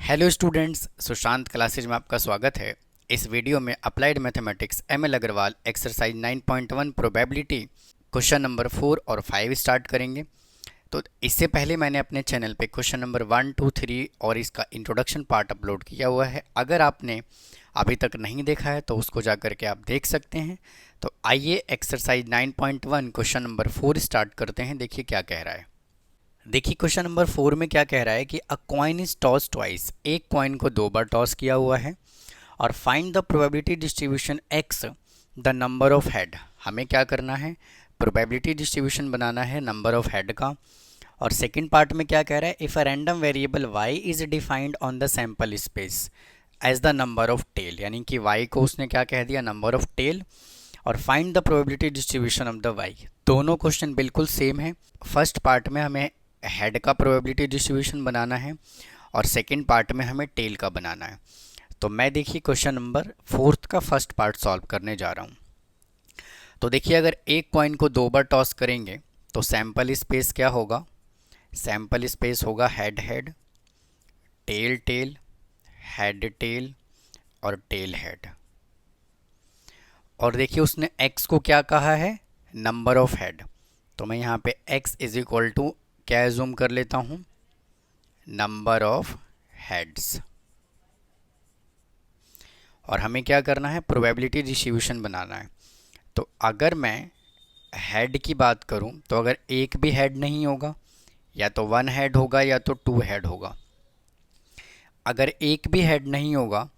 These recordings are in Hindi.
हेलो स्टूडेंट्स, सुशांत क्लासेज में आपका स्वागत है। इस वीडियो में applied mathematics ML Agarwal exercise 9.1 probability question number 4 और 5 स्टार्ट करेंगे। तो इससे पहले मैंने अपने चैनल पे क्वेश्चन नंबर 1, 2, 3 और इसका इंट्रोडक्शन पार्ट अपलोड किया हुआ है। अगर आपने अभी तक नहीं देखा है तो उसको जा करके आप देख सकते हैं। तो आइए एक्सरसाइज 9.1 क्वेश्चन नंबर 4 स्टार्ट करते हैं। देखिए क्या कह रहा है। देखिए क्वेश्चन नंबर 4 में क्या कह रहा है कि अ कॉइन इज टॉस ट्वाइस, एक कॉइन को दो बार टॉस किया हुआ है और find the probability distribution x the number of head. हमें क्या करना है, प्रोबेबिलिटी डिस्ट्रीब्यूशन बनाना है नंबर ऑफ हेड का। और सेकंड पार्ट में क्या कह रहा है, if a random variable Y is defined on the sample space as the number of tail, यानी कि वाई को उसने क्या कह दिया, नंबर ऑफ टेल। और find the probability distribution of the Y. दोनों क्वेश्चन बिल्कुल सेम है। फर्स्ट पार्ट में हमें हेड का प्रोबेबिलिटी डिस्ट्रीब्यूशन बनाना है और सेकंड पार्ट में हमें टेल का बनाना है। तो मैं देखिए क्वेश्चन नंबर 4 का फर्स्ट पार्ट सॉल्व करने जा रहा हूँ। तो देखिए अगर एक कॉइन को दो बार टॉस करेंगे तो सैम्पल स्पेस क्या होगा, सैम्पल स्पेस होगा head head, tail tail, head tail और टेल हेड। और देखिए उसने x को क्या कहा है, नंबर ऑफ हेड। तो मैं यहाँ पे x इज इक्वल टू क्या एज्यूम कर लेता हूँ, नंबर ऑफ हेड्स। और हमें क्या करना है, प्रोबेबिलिटी डिस्ट्रीब्यूशन बनाना है। तो अगर मैं हेड की बात करूं तो अगर एक भी हेड नहीं होगा, या तो 1 हेड होगा या तो 2 हेड होगा। अगर एक भी हेड नहीं होगा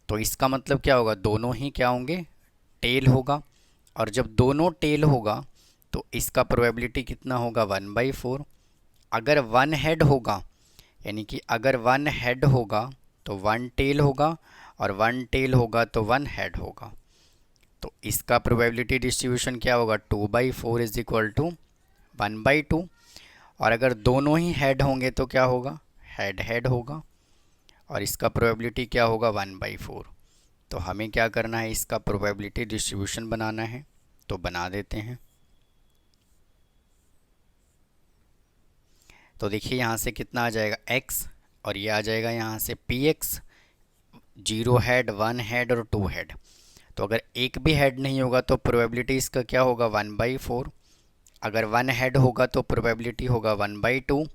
तो इसका मतलब क्या होगा, दोनों ही क्या होंगे, टेल होगा। और जब दोनों टेल होगा तो इसका प्रोबेबिलिटी कितना होगा, 1/4। अगर 1 हेड होगा, यानी कि अगर 1 हेड होगा तो 1 टेल होगा, और 1 टेल होगा तो 1 हेड होगा। तो इसका प्रोबेबिलिटी डिस्ट्रीब्यूशन क्या होगा, 2/4 इज इक्वल टू 1/2। और अगर दोनों ही हेड होंगे तो क्या होगा, हेड हेड होगा, और इसका प्रोबेबिलिटी क्या होगा, 1/4। तो हमें क्या करना है, इसका प्रोबेबिलिटी डिस्ट्रीब्यूशन बनाना है। तो बना देते हैं। तो देखिए यहाँ से कितना आ जाएगा x, और ये आ जाएगा यहाँ से px, 0 हेड, 1 हेड और 2 हेड। तो अगर एक भी हेड नहीं होगा तो प्रोबेबिलिटी इसका क्या होगा, 1/4। अगर 1 हेड होगा तो प्रोबेबिलिटी होगा 1/2,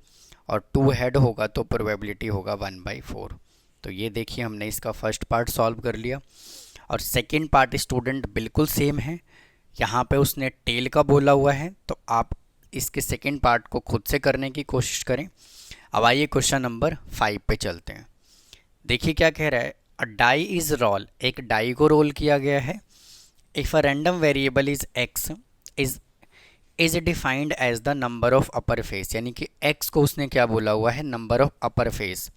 और 2 हेड होगा तो प्रोबेबिलिटी होगा 1/4। तो ये देखिए हमने इसका फर्स्ट पार्ट सॉल्व कर लिया। और सेकंड पार्ट स्टूडेंट बिल्कुल सेम है। यहाँ पे उसने टेल का बोला हुआ है, तो आप इसके सेकंड पार्ट को खुद से करने की कोशिश करें। अब आइए क्वेश्चन नंबर 5 पे चलते हैं। देखिए क्या कह रहा है, अ डाई इज रोल, एक डाई को रोल किया गया है। If a random variable is X is defined as the number of upper face, यानी कि एक्स को उसने क्या बोला हुआ है, number of upper face.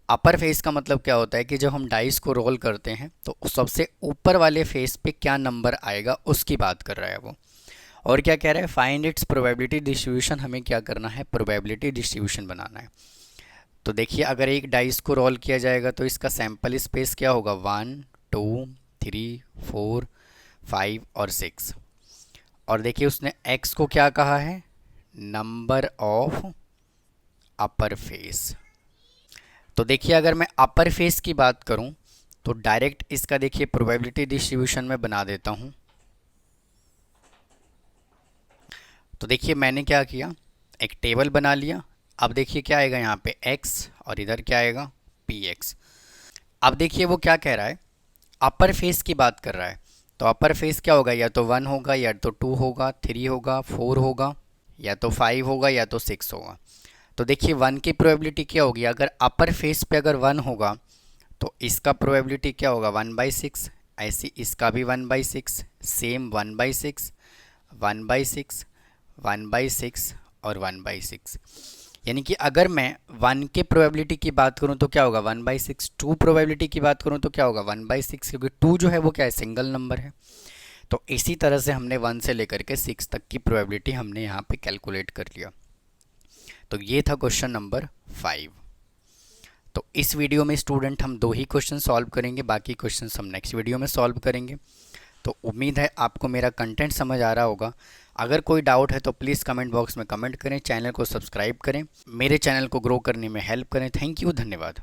Upper face का मतलब क्या होता है कि जब हम डाइस को रोल करते हैं तो सबसे ऊपर वाले फेस पे क्या नंबर आएगा उसकी बात कर रहा है वो। और क्या कह रहा है, फाइंड इट्स प्रोबेबिलिटी डिस्ट्रीब्यूशन। हमें क्या करना है, प्रोबेबिलिटी डिस्ट्रीब्यूशन बनाना है। तो देखिए अगर एक डाइस को रोल किया जाएगा तो इसका सैंपल स्पेस क्या होगा, 1, 2, 3, 4, 5 और 6। और देखिए उसने x को क्या कहा है, नंबर ऑफ अपर फेस। तो देखिए अगर मैं अपर फेस की बात करूं तो डायरेक्ट इसका देखिए प्रोबेबिलिटी डिस्ट्रीब्यूशन में बना देता हूं। तो देखिए मैंने क्या किया, एक टेबल बना लिया। अब देखिए क्या आएगा यहाँ पे x, और इधर क्या आएगा, px। अब देखिए वो क्या कह रहा है, अपर फेस की बात कर रहा है। तो अपर फेस क्या होगा, या तो 1 होगा, या तो 2 होगा, 3 होगा, 4 होगा, या तो 5 होगा, या तो 6 होगा। तो देखिए 1 की प्रोबेबिलिटी क्या होगी, अगर अपर फेस पे अगर 1 होगा तो इसका प्रोबेबिलिटी क्या होगा, 1/6। ऐसे इसका भी 1/6, सेम 1/6, 1/6, 1/6 और 1/6। यानी कि अगर मैं 1 के प्रोबेबिलिटी की बात करूं तो क्या होगा, 1/6। 2 प्रोबेबिलिटी की बात करूं तो क्या होगा, 1/6, क्योंकि 2 जो है वो क्या है, सिंगल नंबर है। तो इसी तरह से हमने 1 से लेकर के 6 तक की प्रोबेबिलिटी हमने यहाँ पे कैलकुलेट कर लिया। तो ये था क्वेश्चन नंबर 5। तो इस वीडियो में स्टूडेंट हम 2 ही क्वेश्चन सॉल्व करेंगे, बाकी क्वेश्चन हम नेक्स्ट वीडियो में सॉल्व करेंगे। तो उम्मीद है आपको मेरा कंटेंट समझ आ रहा होगा। अगर कोई डाउट है तो प्लीज़ कमेंट बॉक्स में कमेंट करें, चैनल को सब्सक्राइब करें, मेरे चैनल को ग्रो करने में हेल्प करें। थैंक यू, धन्यवाद।